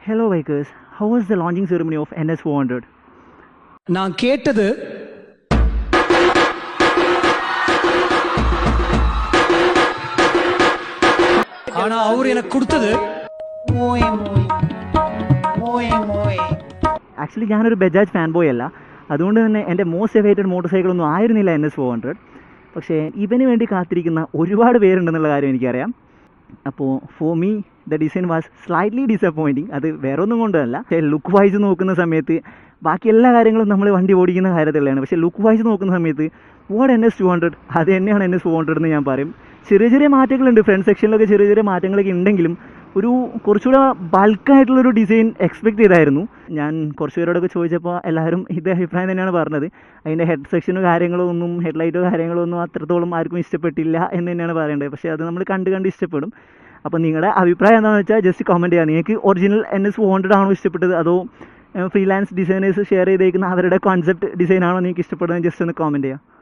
Hello bikers, how was the launching ceremony of NS400? நான் கேட்டது ஆனா அவர் எனக்கு கொடுத்தது ആക്ച്വലി ഞാനൊരു ബജാജ് ഫാൻ ബോയ് അല്ല, അതുകൊണ്ട് തന്നെ എൻ്റെ മോസ്റ്റ് എവേറ്റഡ് മോട്ടോർ സൈക്കിളൊന്നും ആയിരുന്നില്ല NS400. പക്ഷേ ഇവന് വേണ്ടി കാത്തിരിക്കുന്ന ഒരുപാട് പേരുണ്ടെന്നുള്ള കാര്യം എനിക്കറിയാം. അപ്പോൾ for me the design was slightly disappointing. അത് വേറെ ഒന്നും കൊണ്ടല്ല, പക്ഷേ ലുക്ക് വൈസ് നോക്കുന്ന സമയത്ത് ബാക്കി എല്ലാ കാര്യങ്ങളും നമ്മൾ വണ്ടി ഓടിക്കുന്ന കാര്യത്തിലാണ്. പക്ഷേ ലുക്ക് വൈസ് നോക്കുന്ന സമയത്ത് വാട്ട് NS200 അത് തന്നെയാണ് NS400 എന്ന് ഞാൻ പറയും. ചെറിയ ചെറിയ മാറ്റങ്ങളുണ്ട്, ഫ്രണ്ട് സെക്ഷനിലൊക്കെ ചെറിയ ചെറിയ മാറ്റങ്ങളൊക്കെ ഉണ്ടെങ്കിലും ഒരു കുറച്ചുകൂടെ ബൾക്കായിട്ടുള്ളൊരു ഡിസൈൻ എക്സ്പെക്ട് ചെയ്തായിരുന്നു. ഞാൻ കുറച്ച് പേരോടൊക്കെ ചോദിച്ചപ്പോൾ എല്ലാവരും ഇതേ അഭിപ്രായം തന്നെയാണ് പറഞ്ഞത്. അതിൻ്റെ ഹെഡ് സെക്ഷനോ കാര്യങ്ങളോ ഒന്നും, ഹെഡ്ലൈറ്റോ കാര്യങ്ങളോ ഒന്നും അത്രത്തോളം ആർക്കും ഇഷ്ടപ്പെട്ടില്ല എന്ന് തന്നെയാണ് പറയേണ്ടത്. പക്ഷേ അത് നമ്മൾ കണ്ട് ഇഷ്ടപ്പെടും. അപ്പോൾ നിങ്ങളുടെ അഭിപ്രായം എന്താണെന്ന് വെച്ചാൽ ജസ്റ്റ് കമൻറ്റ് ചെയ്യുക. നിങ്ങൾക്ക് ഒറിജിനൽ NS400 ആണോ ഇഷ്ടപ്പെട്ടത്, അതോ ഫ്രീലാൻസ് ഡിസൈനേഴ്സ് ഷെയർ ചെയ്തേക്കുന്ന അവരുടെ കോൺസെപ്റ്റ് ഡിസൈനാണോ നിങ്ങൾക്ക് ഇഷ്ടപ്പെടുന്നത്, ജസ്റ്റ് ഒന്ന് കമൻറ്റ് ചെയ്യുക.